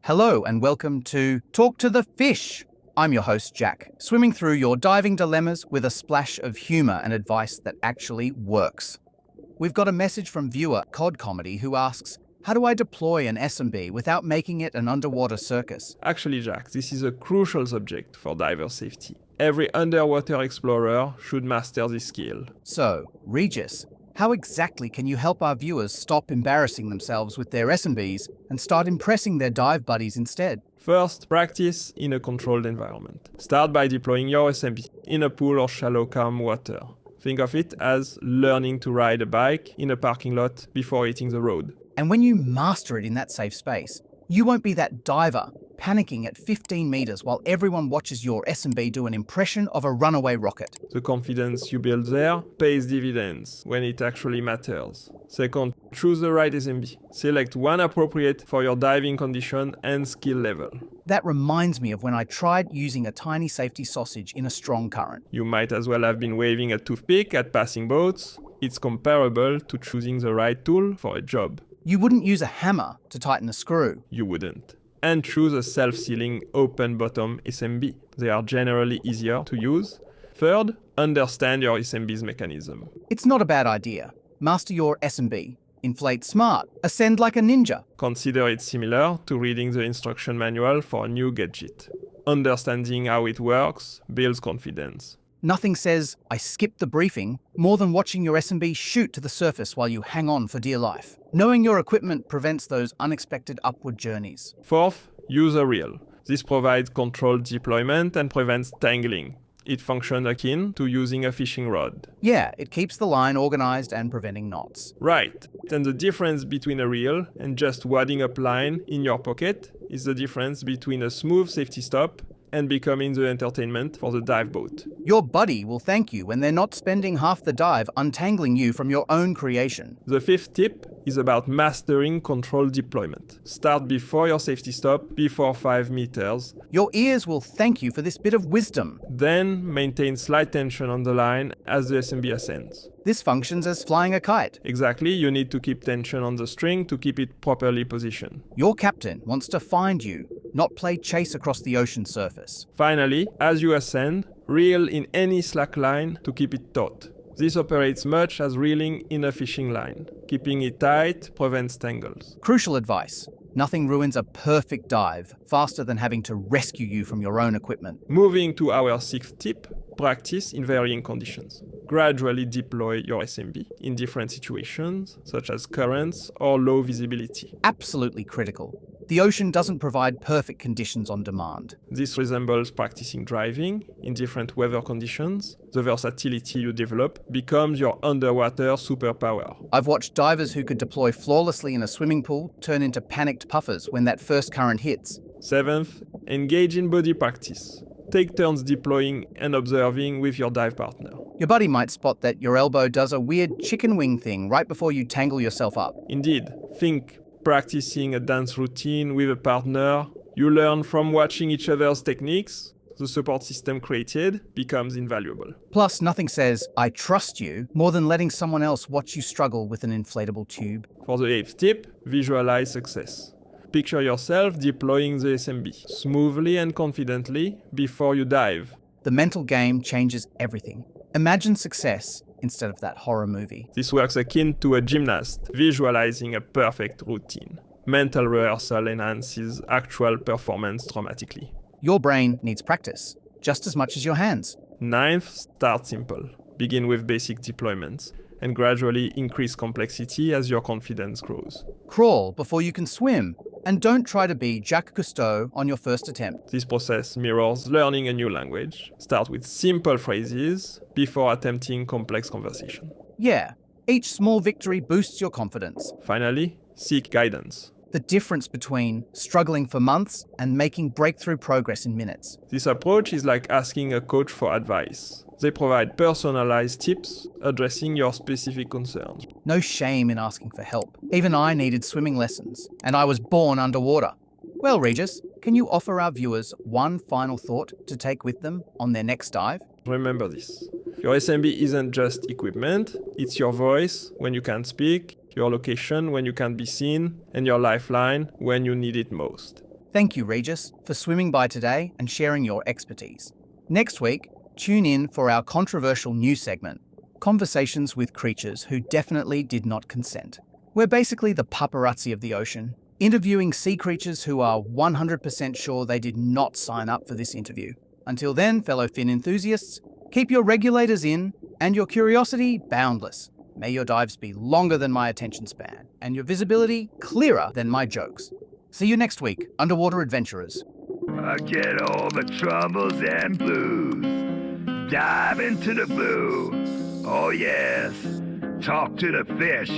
Hello and welcome to Talk to the Fish. I'm your host, Jack, swimming through your diving dilemmas with a splash of humor and advice that actually works. We've got a message from viewer Cod Comedy who asks, how do I deploy an SMB without making it an underwater circus? Actually, Jack, this is a crucial subject for diver safety. Every underwater explorer should master this skill. So, Regis, how exactly can you help our viewers stop embarrassing themselves with their SMBs and start impressing their dive buddies instead? First, practice in a controlled environment. Start by deploying your SMB in a pool or shallow calm water. Think of it as learning to ride a bike in a parking lot before hitting the road. And when you master it in that safe space, you won't be that diver panicking at 15 meters while everyone watches your SMB do an impression of a runaway rocket. The confidence you build there pays dividends when it actually matters. Second, choose the right SMB. Select one appropriate for your diving condition and skill level. That reminds me of when I tried using a tiny safety sausage in a strong current. You might as well have been waving a toothpick at passing boats. It's comparable to choosing the right tool for a job. You wouldn't use a hammer to tighten a screw. You wouldn't. And choose a self-sealing open-bottom SMB. They are generally easier to use. Third, understand your SMB's mechanism. It's not a bad idea. Master your SMB. Inflate smart. Ascend like a ninja. Consider it similar to reading the instruction manual for a new gadget. Understanding how it works builds confidence. Nothing says, I skipped the briefing, more than watching your SMB shoot to the surface while you hang on for dear life. Knowing your equipment prevents those unexpected upward journeys. Fourth, use a reel. This provides controlled deployment and prevents tangling. It functions akin to using a fishing rod. Yeah, it keeps the line organized and preventing knots. Right. And the difference between a reel and just wadding up line in your pocket is the difference between a smooth safety stop and becoming the entertainment for the dive boat. Your buddy will thank you when they're not spending half the dive untangling you from your own creation. The fifth tip is about mastering controlled deployment. Start before your safety stop, before 5 meters. Your ears will thank you for this bit of wisdom. Then maintain slight tension on the line as the SMB ascends. This functions as flying a kite. Exactly, you need to keep tension on the string to keep it properly positioned. Your captain wants to find you, not play chase across the ocean surface. Finally, as you ascend, reel in any slack line to keep it taut. This operates much as reeling in a fishing line. Keeping it tight prevents tangles. Crucial advice. Nothing ruins a perfect dive faster than having to rescue you from your own equipment. Moving to our sixth tip, practice in varying conditions. Gradually deploy your SMB in different situations, such as currents or low visibility. Absolutely critical. The ocean doesn't provide perfect conditions on demand. This resembles practicing driving in different weather conditions. The versatility you develop becomes your underwater superpower. I've watched divers who could deploy flawlessly in a swimming pool turn into panicked puffers when that first current hits. Seventh, engage in body practice. Take turns deploying and observing with your dive partner. Your buddy might spot that your elbow does a weird chicken wing thing right before you tangle yourself up. Indeed, think practicing a dance routine with a partner. You learn from watching each other's techniques. The support system created becomes invaluable. Plus, nothing says, I trust you, more than letting someone else watch you struggle with an inflatable tube. For the eighth tip, visualize success. Picture yourself deploying the SMB smoothly and confidently before you dive. The mental game changes everything. Imagine success instead of that horror movie. This works akin to a gymnast visualizing a perfect routine. Mental rehearsal enhances actual performance dramatically. Your brain needs practice, just as much as your hands. Ninth, start simple. Begin with basic deployments and gradually increase complexity as your confidence grows. Crawl before you can swim, and don't try to be Jacques Cousteau on your first attempt. This process mirrors learning a new language. Start with simple phrases before attempting complex conversation. Yeah, each small victory boosts your confidence. Finally, seek guidance. The difference between struggling for months and making breakthrough progress in minutes. This approach is like asking a coach for advice. They provide personalized tips addressing your specific concerns. No shame in asking for help. Even I needed swimming lessons, and I was born underwater. Well, Regis, can you offer our viewers one final thought to take with them on their next dive? Remember this. Your SMB isn't just equipment, it's your voice when you can't speak, your location when you can't be seen, and your lifeline when you need it most. Thank you, Regis, for swimming by today and sharing your expertise. Next week, tune in for our controversial new segment, Conversations with Creatures Who Definitely Did Not Consent. We're basically the paparazzi of the ocean, interviewing sea creatures who are 100% sure they did not sign up for this interview. Until then, fellow fin enthusiasts, keep your regulators in and your curiosity boundless. May your dives be longer than my attention span and your visibility clearer than my jokes. See you next week, underwater adventurers. Forget all the troubles and blues. Dive into the blue. Oh yes, talk to the fish.